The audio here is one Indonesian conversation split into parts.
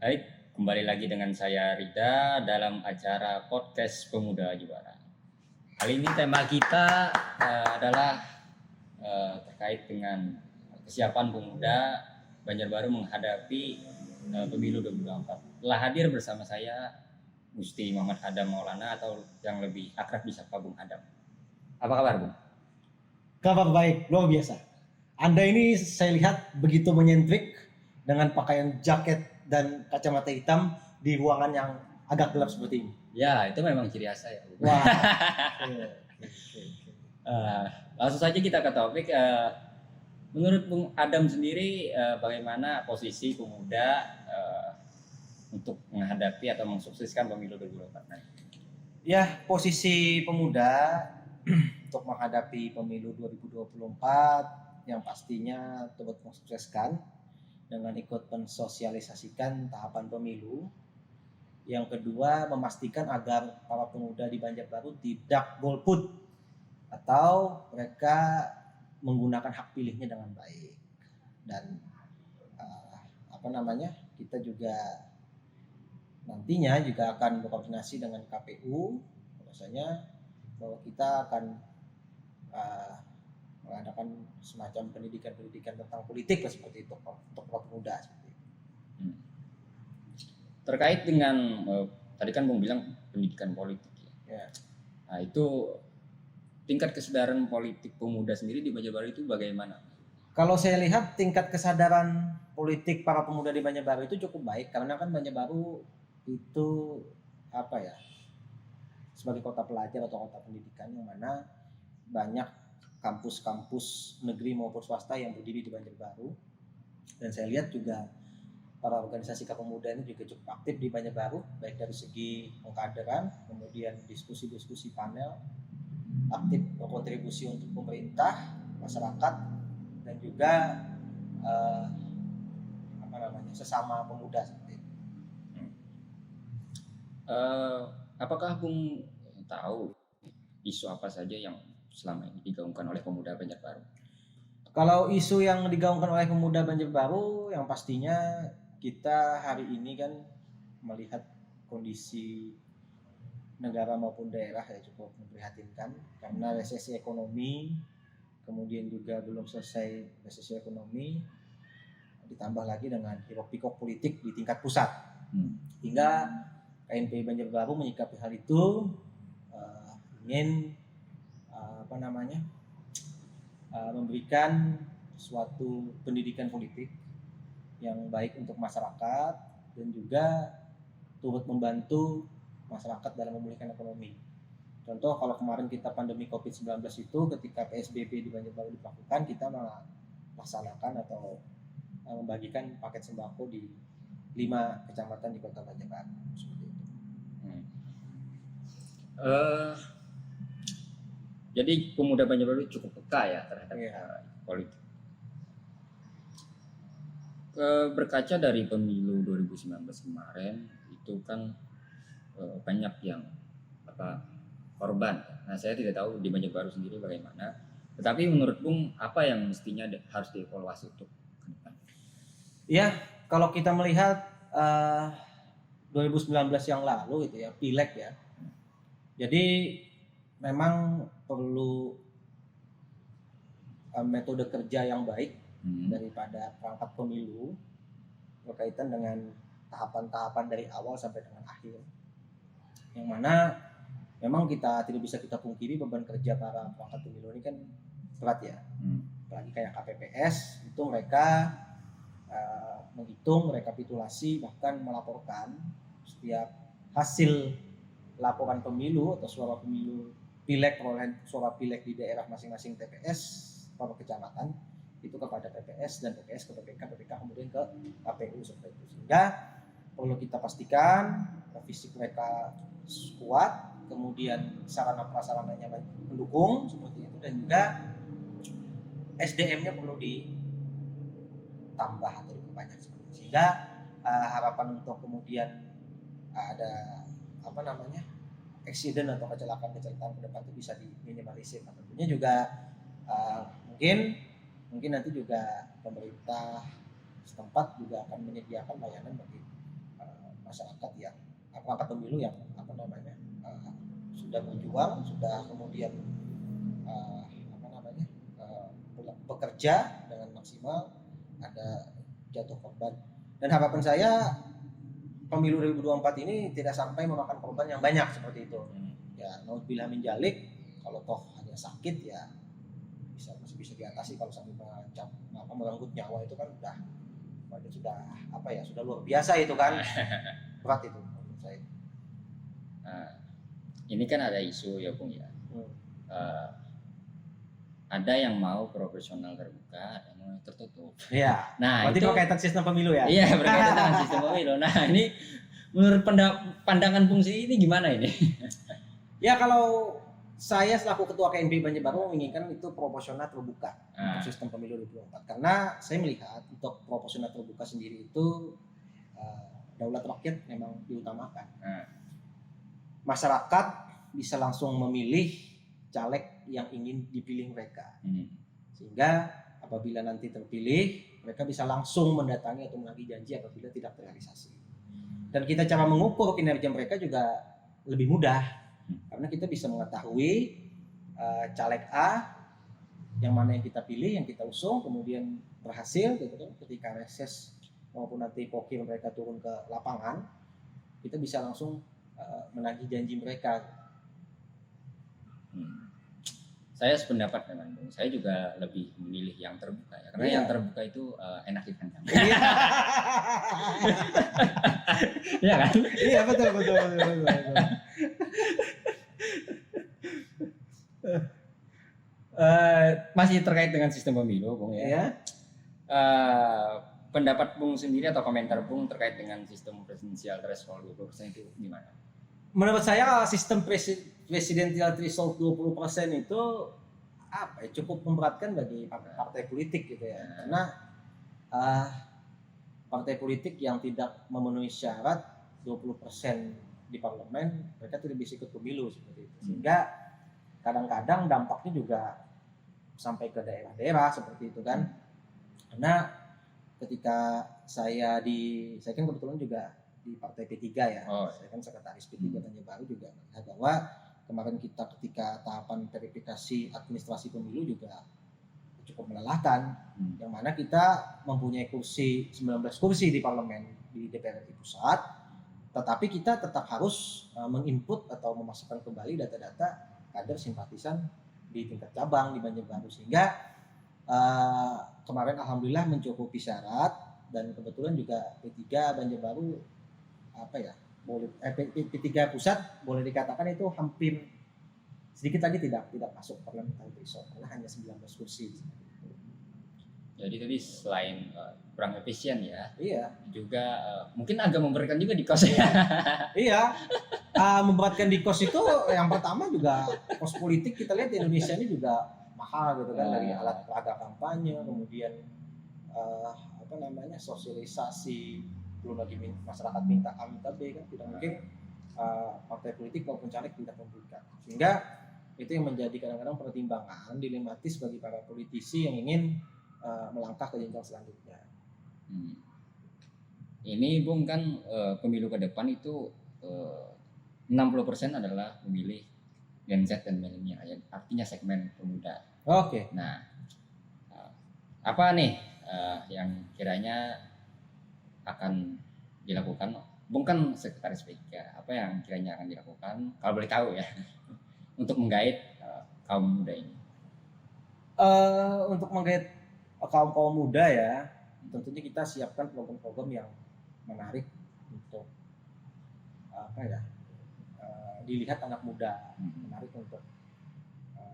Baik, kembali lagi dengan saya Rida dalam acara podcast Pemuda Juara. Kali ini tema kita adalah terkait dengan kesiapan pemuda Banjarbaru menghadapi pemilu 2024. Telah hadir bersama saya Gusti Muhammad Adam Maulana atau yang lebih akrab disapa Bung Adam. Apa kabar, Bung? Kabar baik, luar biasa. Anda ini saya lihat begitu menyentrik dengan pakaian jaket dan kacamata hitam di ruangan yang agak gelap seperti ini. Ya, itu memang ciri khas saya, Bung. Wah. Langsung saja kita ke topik. Menurut Bung Adam sendiri, bagaimana posisi pemuda untuk menghadapi atau mensukseskan pemilu 2024 nanti? Ya, posisi pemuda untuk menghadapi pemilu 2024 yang pastinya turut mensukseskan dengan ikut mensosialisasikan tahapan pemilu. Yang kedua, memastikan agar para pemuda di Banjarbaru tidak golput atau mereka menggunakan hak pilihnya dengan baik. Dan kita juga nantinya juga akan berkoordinasi dengan KPU, bahwasanya bahwa kita akan mengadakan semacam pendidikan tentang politik seperti itu untuk para pemuda seperti itu. Terkait dengan tadi kan Bung bilang pendidikan politik ya. Nah, itu tingkat kesadaran politik pemuda sendiri di Banjarbaru itu bagaimana? Kalau saya lihat tingkat kesadaran politik para pemuda di Banjarbaru itu cukup baik, karena kan Banjarbaru itu sebagai kota pelajar atau kota pendidikan yang mana banyak kampus-kampus negeri maupun swasta yang berdiri di Banjarbaru. Dan saya lihat juga para organisasi kepemudaan ini juga cukup aktif di Banjarbaru, baik dari segi pengkaderan, kemudian diskusi-diskusi panel, aktif berkontribusi untuk pemerintah, masyarakat, dan juga sesama pemuda seperti itu. Apakah Bung tahu isu apa saja yang selama ini digaungkan oleh pemuda Banjarbaru? Kalau isu yang digaungkan oleh pemuda Banjarbaru, yang pastinya kita hari ini kan melihat kondisi negara maupun daerah ya cukup memprihatinkan, karena resesi ekonomi, kemudian juga belum selesai resesi ekonomi, ditambah lagi dengan hiruk-pikuk politik di tingkat pusat. Hingga KNPI Banjarbaru menyikapi hal itu, ingin memberikan suatu pendidikan politik yang baik untuk masyarakat dan juga turut membantu masyarakat dalam memulihkan ekonomi. Contoh, kalau kemarin kita pandemi COVID-19 itu, ketika PSBB di Banjarbaru dilakukan, kita melaksanakan atau membagikan paket sembako di 5 kecamatan di Kota Banjarbaru seperti itu. Jadi pemuda Banjarbaru cukup peka ya terhadap politik. Berkaca dari pemilu 2019 kemarin itu kan banyak yang korban. Nah, saya tidak tahu di Banjarbaru sendiri bagaimana. Tetapi menurut Bung, apa yang mestinya harus dievaluasi untuk ke depan? Ya, kalau kita melihat 2019 yang lalu itu ya, pileg ya. Jadi memang perlu metode kerja yang baik daripada perangkat pemilu berkaitan dengan tahapan-tahapan dari awal sampai dengan akhir. Yang mana memang kita tidak bisa kita pungkiri beban kerja para perangkat pemilu ini kan berat ya. Apalagi kayak KPPS itu mereka menghitung, rekapitulasi, bahkan melaporkan setiap hasil laporan pemilu atau suara pemilu pileg, perolehan suara pileg di daerah masing-masing TPS pada kecamatan itu kepada PPS, dan PPS ke PPK, PPK kemudian ke KPU seperti itu. Sehingga perlu kita pastikan fisik mereka kuat, kemudian sarana prasarananya mendukung seperti itu, dan juga SDM-nya perlu ditambah atau diperbanyak seperti itu. Sehingga harapan untuk kemudian ada accident atau kecelakaan ke depan itu bisa diminimalisir. Nah, tentunya juga mungkin nanti juga pemerintah setempat juga akan menyediakan layanan bagi masyarakat yang perangkat pemilu yang sudah berjuang, sudah kemudian uh, bekerja dengan maksimal, ada jatuh korban. Dan harapan saya pemilu 2024 ini tidak sampai memakan korban yang banyak seperti itu. Ya, naudzubillah min dzalik, kalau toh hanya sakit ya masih bisa diatasi. Kalau sampai merenggut nyawa itu kan sudah luar biasa itu kan. Berat itu menurut saya. Nah, ini kan ada isu ya Bung ya. Ada yang mau proporsional terbuka, ada yang mau tertutup. Iya. Nah, berarti itu berkaitan sistem pemilu ya? Iya, berkaitan dengan sistem pemilu. Nah, ini menurut pandangan Bung Si ini gimana ini? Ya, kalau saya selaku ketua KNPI Banjarbaru menginginkan itu proporsional terbuka untuk sistem pemilu 2024. Karena saya melihat untuk proporsional terbuka sendiri itu daulat rakyat memang diutamakan. Masyarakat bisa langsung memilih caleg yang ingin dipilih mereka. Sehingga apabila nanti terpilih, mereka bisa langsung mendatangi atau menagih janji apabila tidak terrealisasi. Dan kita cara mengukur kinerja mereka juga lebih mudah, karena kita bisa mengetahui caleg A yang mana yang kita pilih, yang kita usung, kemudian berhasil gitu kan, ketika reses maupun nanti pokil mereka turun ke lapangan, kita bisa langsung menagih janji mereka. Saya sependapat dengan Bung. Saya juga lebih memilih yang terbuka ya, karena yang terbuka itu enak dipandang. Iya kan? Iya, betul. Masih terkait dengan sistem pemilu, Bung ya. Iya. Pendapat Bung sendiri atau komentar Bung terkait dengan sistem presidensial threshold 20% itu gimana? Menurut saya sistem presidensial threshold 20% itu cukup memberatkan bagi partai politik gitu ya. Karena partai politik yang tidak memenuhi syarat 20% di parlemen, mereka tidak bisa ikut pemilu seperti itu. Sehingga kadang-kadang dampaknya juga sampai ke daerah-daerah seperti itu kan. Karena ketika saya kan kebetulan juga di partai P3 ya. Saya kan sekretaris P3 Banjarbaru juga melihat bahwa kemarin kita ketika tahapan verifikasi administrasi pemilu juga cukup melelahkan, yang mana kita mempunyai 19 kursi di parlemen di DPR RI pusat, tetapi kita tetap harus menginput atau memasukkan kembali data-data kader simpatisan di tingkat cabang di Banjarbaru, sehingga kemarin alhamdulillah mencukupi syarat, dan kebetulan juga P3 Banjarbaru P3 pusat boleh dikatakan itu hampir sedikit lagi tidak masuk parliamentary threshold karena hanya 19 kursi. Jadi tadi selain kurang efisien ya, iya, juga mungkin agak memberatkan juga di kos ya. Iya, memberatkan di kos itu yang pertama juga kos politik kita lihat di Indonesia ini juga mahal gitu kan, dari alat peraga kampanye, kemudian sosialisasi, belum lagi masyarakat minta A minta B kan, tidak mungkin partai politik maupun caleg tidak memberikan, sehingga itu yang menjadi kadang-kadang pertimbangan dilematis bagi para politisi yang ingin melangkah ke jenjang selanjutnya. Ini Bung kan pemilu ke depan itu 60% adalah pemilih Gen Z dan milenial, artinya segmen pemuda. Oke. Nah, apa nih yang kiranya akan dilakukan? Bung kan sekretaris P3, apa yang kiranya akan dilakukan kalau boleh tahu ya untuk menggait kaum muda ini? Untuk menggait kaum muda ya, tentunya kita siapkan program-program yang menarik untuk dilihat anak muda, menarik untuk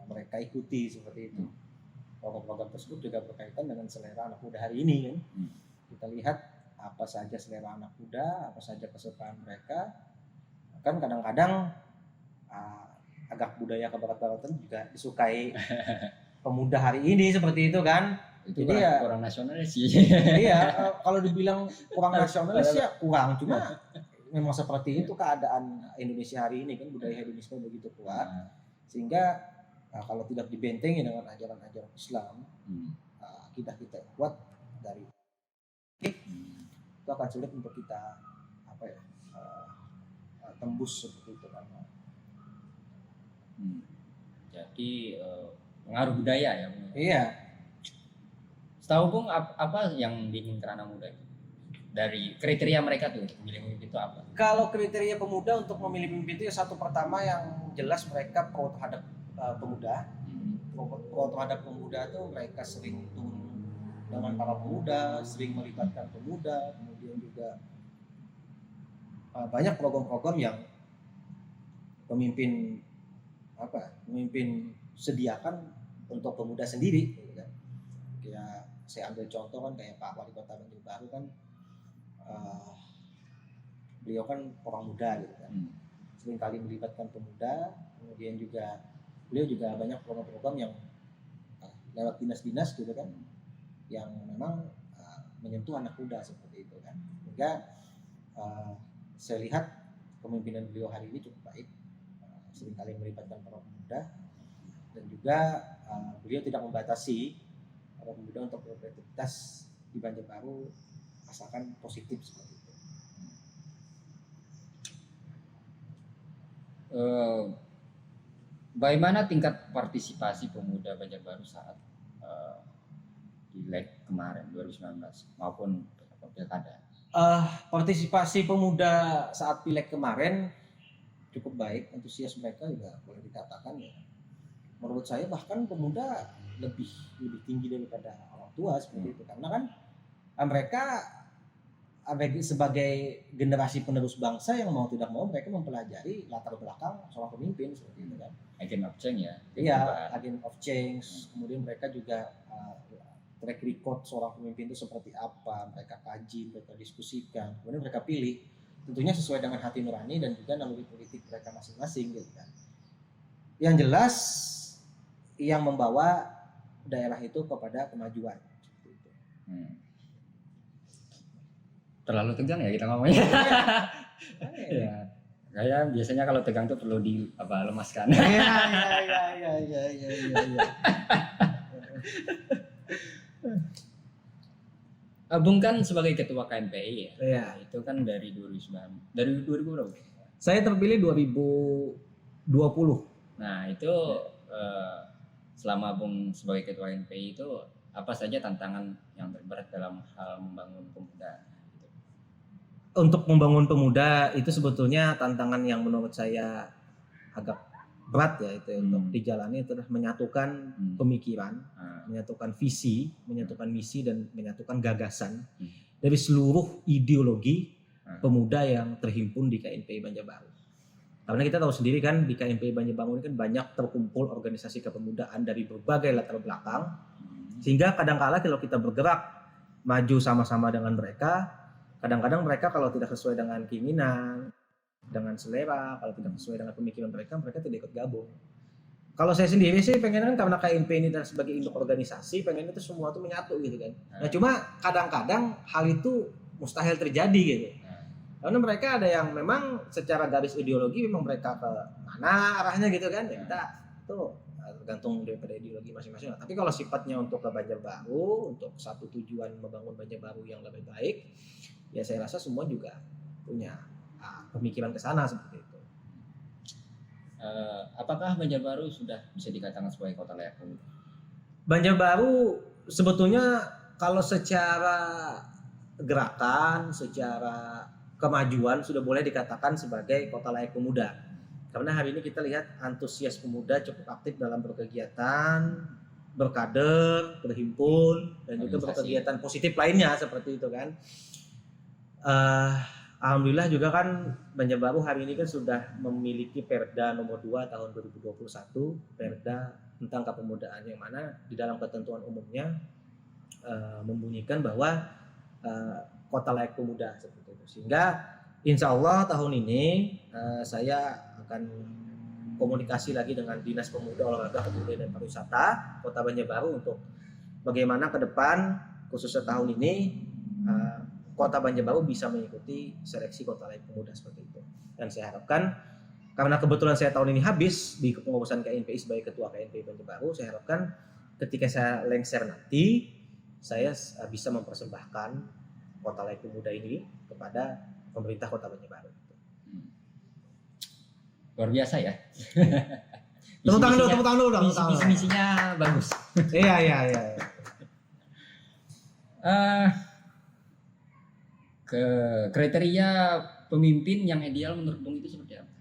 mereka ikuti seperti itu. Program-program tersebut juga berkaitan dengan selera anak muda hari ini kan. Kita lihat apa saja selera anak muda, apa saja kesukaan mereka. Kan kadang-kadang agak budaya kebarat-baratan juga disukai pemuda hari ini seperti itu kan. Itu jadi kurang nasionalis sih. Iya, kalau dibilang kurang nasionalis ya kurang, cuma memang seperti itu keadaan Indonesia hari ini kan, budaya hedonisme begitu kuat, sehingga kalau tidak dibentengi dengan ajaran-ajaran Islam, akidah kita kuat dari itu akan sulit untuk kita tembus seperti itu kan. Jadi pengaruh budaya ya. Iya. Setahu Bung apa yang diinginkan anak muda itu? Dari kriteria mereka tuh memilih pemimpin itu apa? Kalau kriteria pemuda untuk memilih pemimpin itu ya satu pertama yang jelas mereka pro terhadap pemuda. Pro terhadap pemuda itu mereka sering turun dengan para pemuda, sering melibatkan pemuda, kemudian juga banyak program-program yang pemimpin sediakan untuk pemuda sendiri gitu kan. Kayak saya ambil contoh kan kayak Pak Wali Kota Banjarbaru kan beliau kan orang muda gitu kan. Sering kali melibatkan pemuda, kemudian juga beliau juga banyak program-program yang lewat dinas-dinas gitu kan yang memang menyentuh anak muda seperti itu kan. Sehingga saya lihat kepemimpinan beliau hari ini cukup baik, seringkali melibatkan para pemuda dan juga beliau tidak membatasi para pemuda untuk beraktivitas di Banjarbaru asalkan positif seperti itu. Bagaimana tingkat partisipasi pemuda Banjarbaru saat pileg kemarin 2019 maupun pilkada? Partisipasi pemuda saat pileg kemarin cukup baik, antusias mereka juga boleh dikatakan ya. Menurut saya bahkan pemuda lebih tinggi daripada orang tua seperti itu, karena kan mereka sebagai generasi penerus bangsa yang mau tidak mau mereka mempelajari latar belakang seorang pemimpin seperti itu kan. Agent of change ya. Iya, agent of change. Kemudian mereka juga track record seorang pemimpin itu seperti apa, mereka kaji, mereka diskusikan, kemudian mereka pilih, tentunya sesuai dengan hati nurani dan juga naluri politik mereka masing-masing gitu kan. Yang jelas yang membawa daerah itu kepada kemajuan. Terlalu tegang ya kita ngomongnya. Ya. Kayak biasanya kalau tegang tuh perlu lemaskan. Iya. Abung kan sebagai ketua KNPI ya. Iya. Itu kan dari 2009. Dari 2000 berapa? Saya terpilih 2020. Nah, itu selama Abung sebagai ketua KNPI itu apa saja tantangan yang terberat dalam hal membangun pemuda? Untuk membangun pemuda itu sebetulnya tantangan yang menurut saya agak berat ya, itu untuk dijalani, itu adalah menyatukan pemikiran, menyatukan visi, menyatukan misi dan menyatukan gagasan dari seluruh ideologi pemuda yang terhimpun di KNPI Banjarbaru. Karena kita tahu sendiri kan di KNPI Banjarbaru ini kan banyak terkumpul organisasi kepemudaan dari berbagai latar belakang, sehingga kadang-kala kalau kita bergerak maju sama-sama dengan mereka, kadang-kadang mereka kalau tidak sesuai dengan keinginan, dengan selera, kalau tidak sesuai dengan pemikiran mereka tidak ikut gabung. Kalau saya sendiri sih pengen kan, karena KNP ini dan sebagai induk organisasi, pengen itu semua tuh menyatu gitu kan. Nah cuma kadang-kadang hal itu mustahil terjadi gitu. Karena mereka ada yang memang secara garis ideologi memang mereka ke mana arahnya gitu kan. Ya kita tuh tergantung daripada ideologi masing-masing. Tapi kalau sifatnya untuk ke Banjarbaru, untuk satu tujuan membangun Banjarbaru yang lebih baik, ya saya rasa semua juga punya pemikiran ke sana seperti itu. Apakah Banjarbaru sudah bisa dikatakan sebagai kota layak huni? Banjarbaru sebetulnya kalau secara gerakan, secara kemajuan sudah boleh dikatakan sebagai kota layak pemuda. Karena hari ini kita lihat antusias pemuda cukup aktif dalam berkegiatan, berkader, berhimpun, dan juga berkegiatan positif lainnya seperti itu kan. Alhamdulillah juga kan Banjarbaru hari ini kan sudah memiliki Perda nomor 2 tahun 2021, Perda tentang kepemudaan, yang mana di dalam ketentuan umumnya membunyikan bahwa kota layak pemuda seperti itu. Sehingga insya Allah tahun ini saya akan komunikasi lagi dengan Dinas Pemuda, Olahraga, Kebudayaan dan Pariwisata Kota Banjarbaru untuk bagaimana ke depan khususnya tahun ini Kota Banjarbaru bisa mengikuti seleksi kota layak pemuda seperti itu. Dan saya harapkan, karena kebetulan saya tahun ini habis di kepengurusan KNPI sebagai ketua KNPI Banjarbaru, saya harapkan ketika saya lengser nanti saya bisa mempersembahkan kota layak pemuda ini kepada pemerintah Kota Banjarbaru. Luar biasa ya. Tepuk tangan dulu dong. Misinya bagus. Iya. Ke kriteria pemimpin yang ideal menurut Bung itu seperti apa?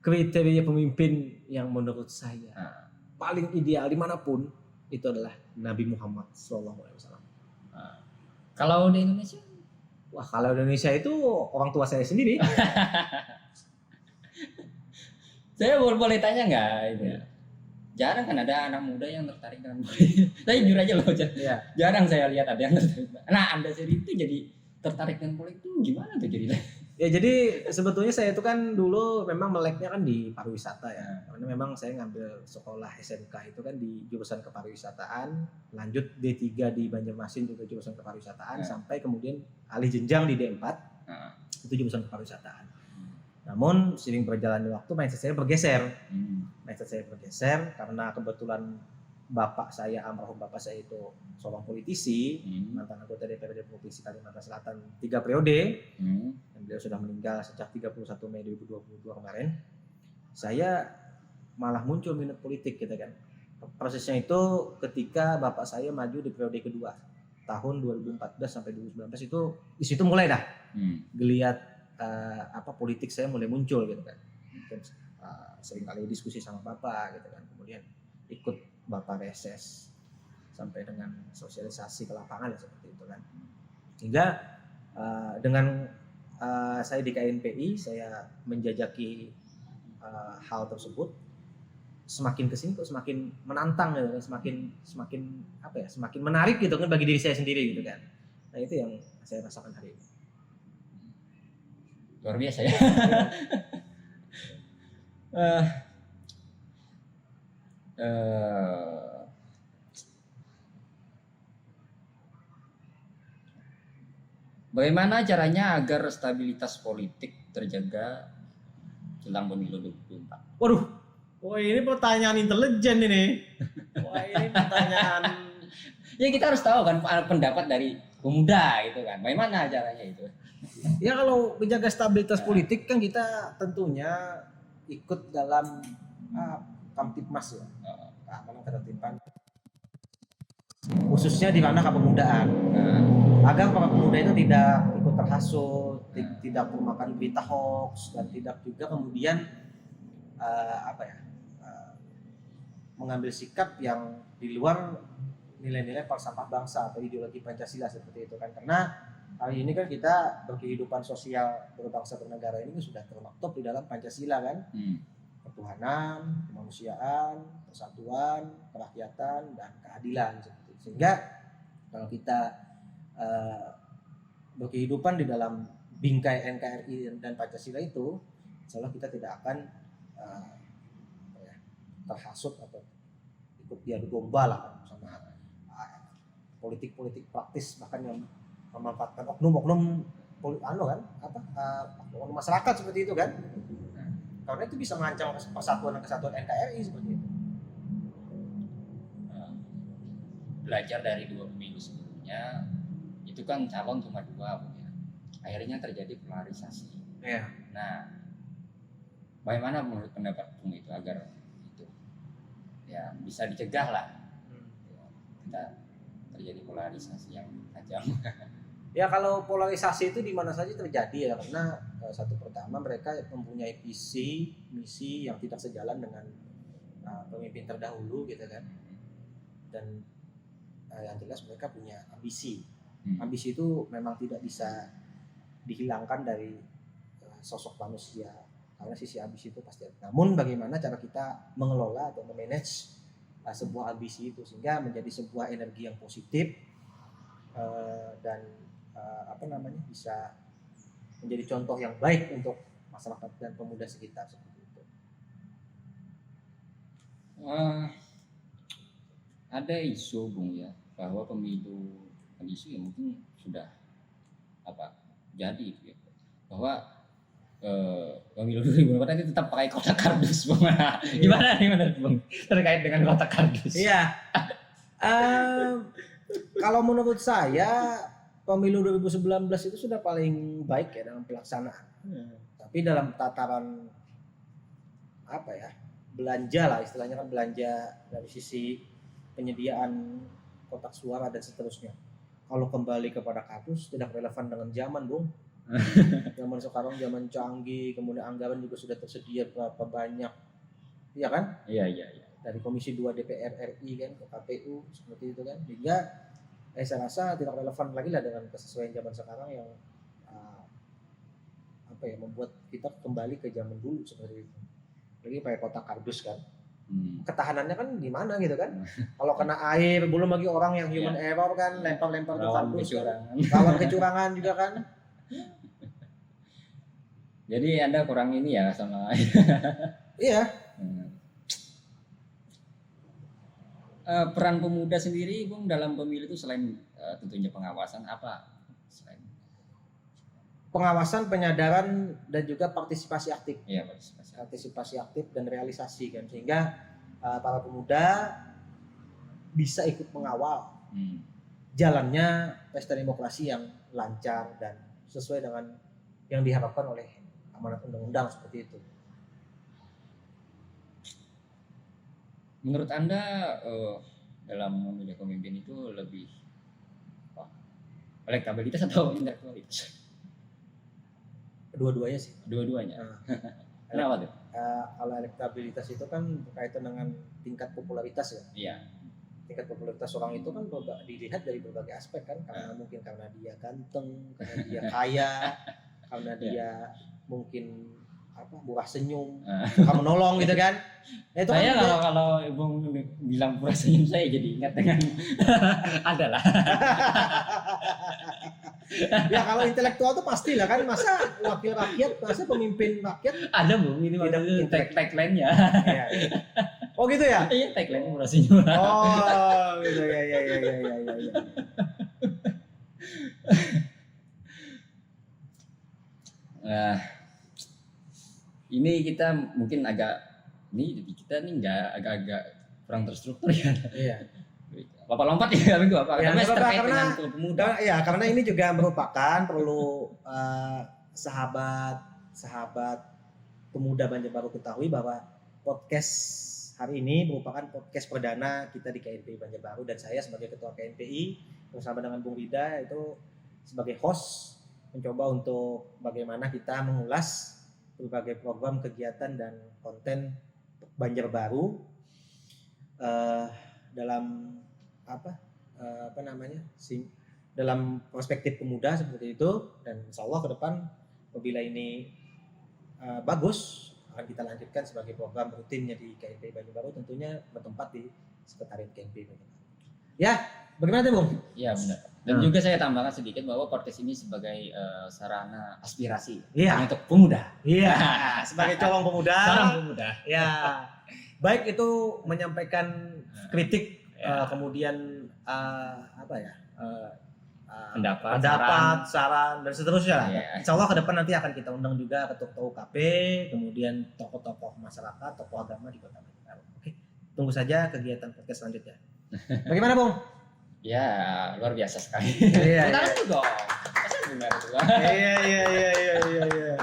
Kriteria pemimpin yang menurut saya Nah, paling ideal dimanapun itu adalah Nabi Muhammad SAW. kalau di Indonesia? Wah, kalau Indonesia itu orang tua saya sendiri. Saya boleh tanya nggak itu? Ya. Jarang kan ada anak muda yang tertarik dengan politik. Saya jujur aja loh, Ya. jarang saya lihat ada yang tertarik. Nah, Anda sendiri itu jadi tertarik dengan politik itu gimana tuh ceritanya? Ya jadi sebetulnya saya itu kan dulu memang meleknya kan di pariwisata ya. Karena memang saya ngambil sekolah SMK itu kan di jurusan kepariwisataan, lanjut D3 di Banjarmasin juga jurusan kepariwisataan, sampai kemudian alih jenjang di D4 itu jurusan kepariwisataan. Namun seiring berjalannya waktu mindset saya bergeser karena kebetulan bapak saya, almarhum bapak saya itu seorang politisi, mantan anggota DPRD Provinsi Kalimantan Selatan 3 periode, dan beliau sudah meninggal sejak 31 Mei 2022 kemarin. Saya malah muncul minat politik gitu kan. Prosesnya itu ketika bapak saya maju di periode kedua tahun 2014 sampai 2019 itu di situ mulai dah geliat politik saya mulai muncul gitu kan. Sering kali diskusi sama bapak gitu kan, kemudian ikut bapak reses sampai dengan sosialisasi ke lapangan ya, seperti itu kan. Hingga dengan saya di KNPI saya menjajaki hal tersebut, semakin kesini kok semakin menantang gitu kan, semakin menarik gitu kan bagi diri saya sendiri gitu kan. Nah itu yang saya rasakan hari ini. Luar biasa ya. Bagaimana caranya agar stabilitas politik terjaga jelang pemilu 2024? Waduh, wah ini pertanyaan intelijen ini. Wah ini pertanyaan. Ya kita harus tahu kan pendapat dari pemuda gitu kan. Bagaimana caranya itu? Ya kalau menjaga stabilitas politik kan kita tentunya ikut dalam Kamtipmas ya, keamanan ketertiban, khususnya di ranah kepemudaan, agar para pemuda itu tidak ikut terhasut, tidak memakan berita hoax, dan tidak juga kemudian mengambil sikap yang di luar nilai-nilai falsafah bangsa atau ideologi Pancasila seperti itu kan. Karena hari ini kan kita berkehidupan sosial berbangsa bernegara ini sudah termaktub di dalam Pancasila kan. Ketuhanan, kemanusiaan, persatuan, kerakyatan, dan keadilan seperti itu. Sehingga kalau kita berkehidupan di dalam bingkai NKRI dan Pancasila itu, insya Allah kita tidak akan terhasut atau ikut diadu domba lah sama politik-politik praktis, bahkan yang memanfaatkan oknum-oknum masyarakat seperti itu kan. Karena itu bisa mengancam persatuan dan kesatuan NKRI seperti itu. Belajar dari 2 pemilu sebelumnya, itu kan calon cuma 2, ya. Akhirnya terjadi polarisasi. Ya. Nah, bagaimana menurut pendapat Bung itu agar itu ya bisa dicegah lah, kita terjadi polarisasi yang tajam? Ya kalau polarisasi itu di mana saja terjadi ya, karena satu pertama mereka mempunyai visi misi yang tidak sejalan dengan pemimpin terdahulu gitu kan, dan yang jelas mereka punya ambisi. Ambisi itu memang tidak bisa dihilangkan dari sosok manusia, karena sisi ambisi itu pasti ada. Namun bagaimana cara kita mengelola atau memanage sebuah ambisi itu sehingga menjadi sebuah energi yang positif dan bisa menjadi contoh yang baik untuk masyarakat dan pemuda sekitar seperti itu. Ada isu Bung ya, bahwa pemilu isu yang mungkin sudah jadi ya, bahwa pemilu 2024 itu tetap pakai kotak kardus Bung. Gimana Bung terkait dengan kotak kardus? Iya. Kalau menurut saya pemilu 2019 itu sudah paling baik ya dalam pelaksanaan. Tapi dalam tataran apa ya, belanja lah istilahnya, kan belanja dari sisi penyediaan kotak suara dan seterusnya. Kalau kembali kepada kardus tidak relevan dengan zaman, Bung. Zaman sekarang zaman canggih, kemudian anggaran juga sudah tersedia berapa banyak, iya kan? Iya. Dari Komisi 2 DPR RI kan ke KPU seperti itu kan, hingga saya rasa tidak relevan lagi lah dengan kesesuaian zaman sekarang yang apa ya, membuat kita kembali ke zaman dulu seperti itu. Lagi pakai kotak kardus kan, ketahanannya kan gimana gitu kan? Kalau kena air, belum lagi orang yang human error kan, lempar-lempar ke kardus kan, rawan kecurangan juga kan. Jadi Anda kurang ini ya sama Iya. Peran pemuda sendiri, Bung, dalam pemilu itu selain tentunya pengawasan apa? Selain pengawasan, penyadaran, dan juga partisipasi aktif. Iya, partisipasi aktif dan realisasi kan, sehingga para pemuda bisa ikut mengawal jalannya pesta demokrasi yang lancar dan sesuai dengan yang diharapkan oleh amanat undang-undang seperti itu. Menurut Anda dalam memilih pemimpin itu lebih elektabilitas atau intelektualitas? Dua-duanya sih. Dua-duanya. Kenapa tuh? Kalau elektabilitas itu kan berkaitan dengan tingkat popularitas ya. Iya. Tingkat popularitas orang itu kan dilihat dari berbagai aspek kan, karena mungkin karena dia ganteng, karena dia kaya, karena dia mungkin murah senyum, suka menolong gitu kan. Nah, itu saya kan kalau Bung bilang murah senyum, saya jadi ingat dengan adalah. Ya kalau intelektual tuh pastilah kan, masa wakil rakyat, masa pemimpin rakyat ada, Bung, ini tidak tagline-nya. Iya. Oh gitu ya? Iya, tagline murah senyum. Oh gitu ya. Nah, ini kita mungkin kita nggak agak-agak kurang terstruktur ya. Iya. Bapak lompat ya, Minggu apa? Ya, terkait karena, dengan pemuda. Ya, karena ini juga merupakan perlu sahabat pemuda Banjarbaru ketahui bahwa podcast hari ini merupakan podcast perdana kita di KNPI Banjarbaru, dan saya sebagai ketua KNPI bersama dengan Bung Rida itu sebagai host mencoba untuk bagaimana kita mengulas berbagai program, kegiatan, dan konten Banjarbaru dalam dalam perspektif pemuda seperti itu. Dan insya Allah ke depan apabila ini bagus, akan kita lanjutkan sebagai program rutinnya di KNPI Banjarbaru, tentunya bertempat di sekretariat KNPI Banjarbaru. Ya, bagaimana Bung? Ya, benar. Dan juga saya tambahkan sedikit bahwa podcast ini sebagai sarana aspirasi untuk pemuda. Iya, sebagai colong pemuda. Colong pemuda. Ya, baik itu menyampaikan kritik, kemudian pendapat, saran, dan seterusnya. Insya Allah ke depan nanti akan kita undang juga ketua UKP, kemudian tokoh-tokoh masyarakat, tokoh agama di Kota Banjarbaru. Oke, tunggu saja kegiatan podcast selanjutnya. Bagaimana, Bung? Ya, luar biasa sekali. Iya. Dong. Masa benar itu? Iya.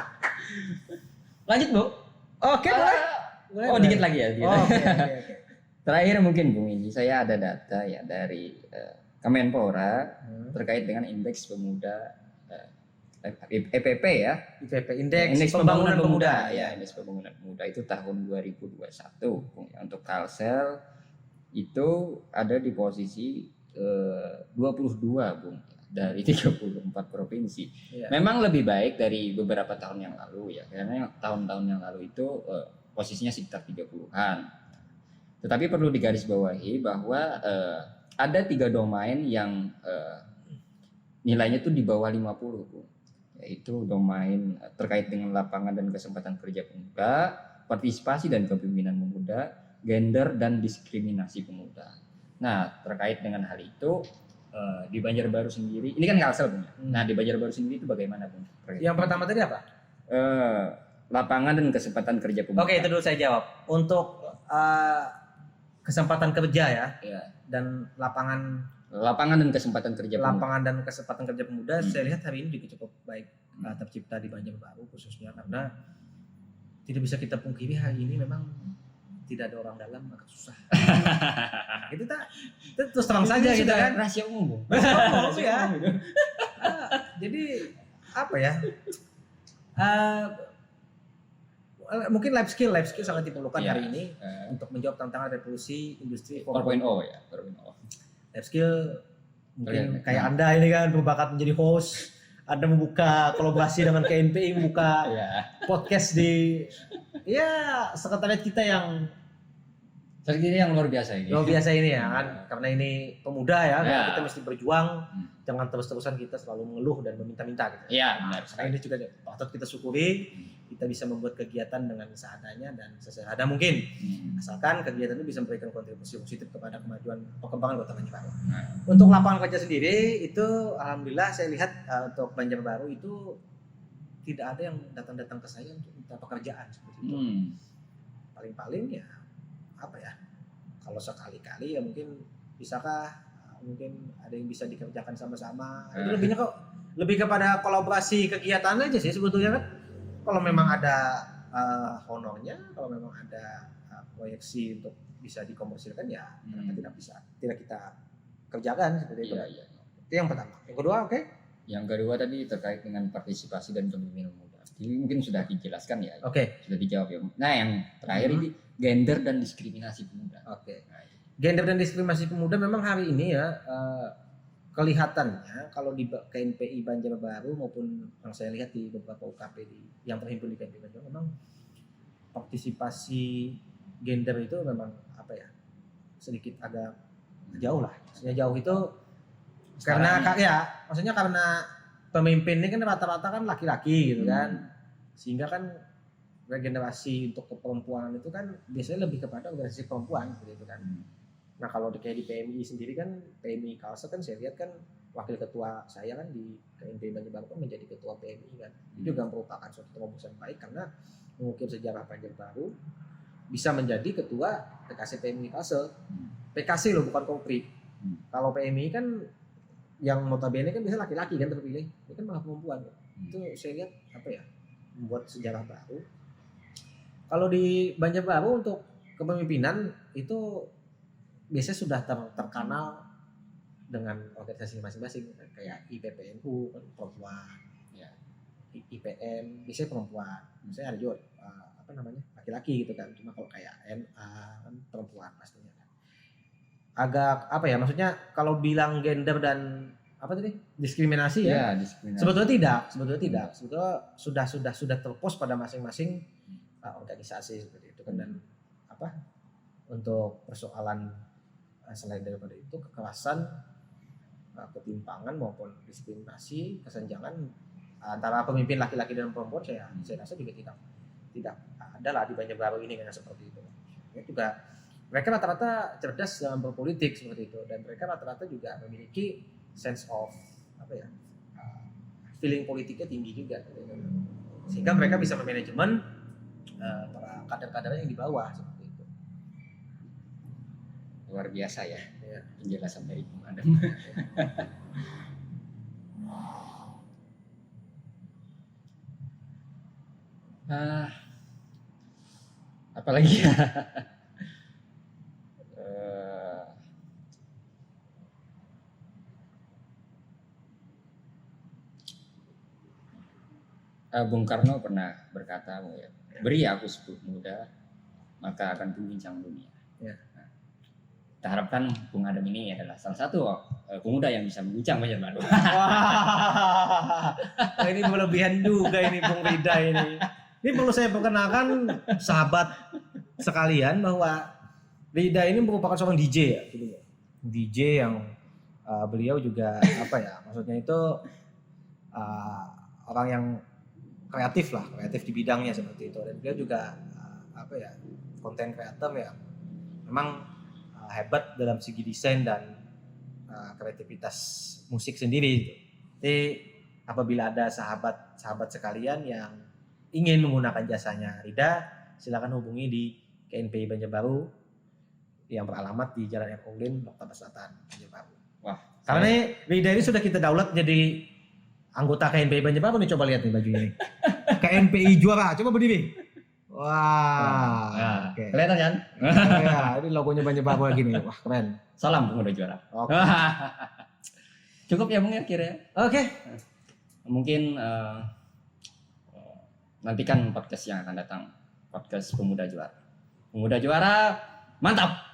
Lanjut, Bu. Oke, boleh. Dikit lagi ya. Oke. Terakhir mungkin, Bung, ini saya ada data ya dari Kemenpora terkait dengan indeks pemuda EPP ya. IPP, indeks pembangunan pemuda. Ya, indeks pembangunan pemuda itu tahun 2021, Bung. Untuk Kalsel itu ada di posisi 22, Bung, dari 34 provinsi. Ya. Memang lebih baik dari beberapa tahun yang lalu ya, karena tahun-tahun yang lalu itu posisinya sekitar 30-an. Tetapi perlu digarisbawahi bahwa ada 3 domain yang nilainya itu di bawah 50, Bung. Yaitu domain terkait dengan lapangan dan kesempatan kerja pemuda, partisipasi dan kepemimpinan pemuda, gender dan diskriminasi pemuda. Nah, terkait dengan hal itu di Banjarbaru sendiri, ini kan Kalsel, Bung. Nah, di Banjarbaru sendiri itu bagaimana, Bung? Yang pertama tadi apa? Lapangan dan kesempatan kerja pemuda. Oke, itu dulu saya jawab. Untuk kesempatan kerja ya. Dan lapangan dan kesempatan kerja pemuda. Lapangan dan kesempatan kerja pemuda saya lihat hari ini juga cukup baik tercipta di Banjarbaru, khususnya karena tidak bisa kita pungkiri hari ini memang tidak ada orang dalam, agak susah. Itu terus terang saja gitu kan. Rahasia umum. Ya. Jadi apa ya? Mungkin life skill sangat diperlukan hari ini untuk menjawab tantangan revolusi industri 4.0 ya, 4.0. Life skill mungkin kayak Anda ini kan berbakat menjadi host, Anda membuka kolaborasi dengan KNPI, membuka podcast di sekretariat kita yang luar biasa ini. Luar biasa ini ya kan, karena ini pemuda ya, kita mesti berjuang. Jangan terus-terusan kita selalu mengeluh dan meminta-minta gitu. Iya, benar. Karena ini juga patut kita syukuri, kita bisa membuat kegiatan dengan seadanya dan sesederhana mungkin. Asalkan kegiatan itu bisa memberikan kontribusi positif kepada kemajuan perkembangan Kota Banjarbaru. Untuk lapangan kerja sendiri itu alhamdulillah saya lihat untuk Banjarbaru itu tidak ada yang datang ke saya untuk minta pekerjaan seperti itu. Paling-paling ya apa ya? Kalau sekali-kali ya mungkin bisakah mungkin ada yang bisa dikerjakan sama-sama. Itu lebih kepada kolaborasi kegiatan aja sih sebetulnya kan. Kalau memang ada honornya, kalau memang ada proyeksi untuk bisa dikomersilkan ya kenapa tidak kita kerjakan seperti itu. Iya. Itu yang pertama. Yang kedua Yang kedua tadi terkait dengan partisipasi dan kepemimpinan muda. Ini mungkin sudah dijelaskan ya. Sudah dijawab ya. Nah, yang terakhir ini gender dan diskriminasi pemuda. Gender dan diskriminasi pemuda memang hari ini ya kelihatannya kalau di KNPI Banjarbaru maupun yang saya lihat di beberapa UKP yang terhimpun di KNPI Banjarbaru memang partisipasi gender itu memang apa ya sedikit agak jauh lah. Maksudnya jauh itu maksudnya karena pemimpin ini kan rata-rata kan laki-laki gitu kan, sehingga kan regenerasi untuk keperempuanan itu kan biasanya lebih kepada organisasi perempuan gitu kan. Nah kalau kayak di PMI sendiri kan, PMI Kalsel kan saya lihat kan wakil ketua saya kan di KNPI Banjarbaru kan menjadi ketua PMI kan. Itu juga merupakan suatu terobosan baik karena mengukir sejarah Banjarbaru bisa menjadi ketua PKC PMI Kalsel. PKC loh bukan Kopri. Kalau PMI kan yang notabene kan biasanya laki-laki kan terpilih, itu kan malah perempuan. Itu saya lihat apa ya membuat sejarah baru. Kalau di Banjarbaru untuk kepemimpinan itu biasanya sudah terkenal dengan organisasi masing-masing kayak IPPNU perempuan, IPM biasanya perempuan, misalnya ada juga laki-laki gitu kan, cuma kalau kayak NA kan perempuan pastinya. Agak apa ya maksudnya kalau bilang gender dan diskriminasi ya, diskriminasi. Sebetulnya tidak sudah terpos pada masing-masing organisasi seperti itu kan. Dan untuk persoalan selain daripada itu kekerasan, ketimpangan maupun diskriminasi, kesenjangan antara pemimpin laki-laki dan perempuan saya rasa juga tidak ada lah di Banjarbaru ini kan seperti itu. Ya juga mereka rata-rata cerdas dalam berpolitik seperti itu, dan mereka rata-rata juga memiliki sense of feeling politiknya tinggi juga, sehingga mereka bisa memanajemen para kader-kadernya yang di bawah seperti itu. Luar biasa ya penjelasan dari Bung Adam. Apalagi ya? Bung Karno pernah berkata, beri aku 10 muda, maka akan kuguncang dunia. Nah, kita harapkan Bung Adam ini adalah salah satu pemuda yang bisa mengguncang Banjarbaru. Ini berlebihan juga ini Bung Rida ini. Ini perlu saya perkenalkan sahabat sekalian bahwa Rida ini merupakan seorang DJ ya. DJ yang beliau juga maksudnya itu orang yang kreatif di bidangnya seperti itu, dan beliau juga konten kreator ya, memang hebat dalam segi desain dan kreativitas musik sendiri. Jadi apabila ada sahabat sekalian yang ingin menggunakan jasanya Rida, silakan hubungi di KNPI Banjarbaru yang beralamat di Jalan R. Oglin, Loktaba Selatan, Banjarbaru. Wah, karena Rida ini sudah kita daulat jadi anggota KNPI Banjarbaru nih, coba lihat nih bajunya nih. KNPI juara, coba berdiri. Wah. Nah, Oke. kelihatan kan? Ya, ini logonya banyak banget gini. Wah, keren. Salam pemuda juara. Oke. Cukup ya Bung ya kira. Oke. Mungkin nantikan podcast yang akan datang, podcast pemuda juara. Pemuda juara, mantap.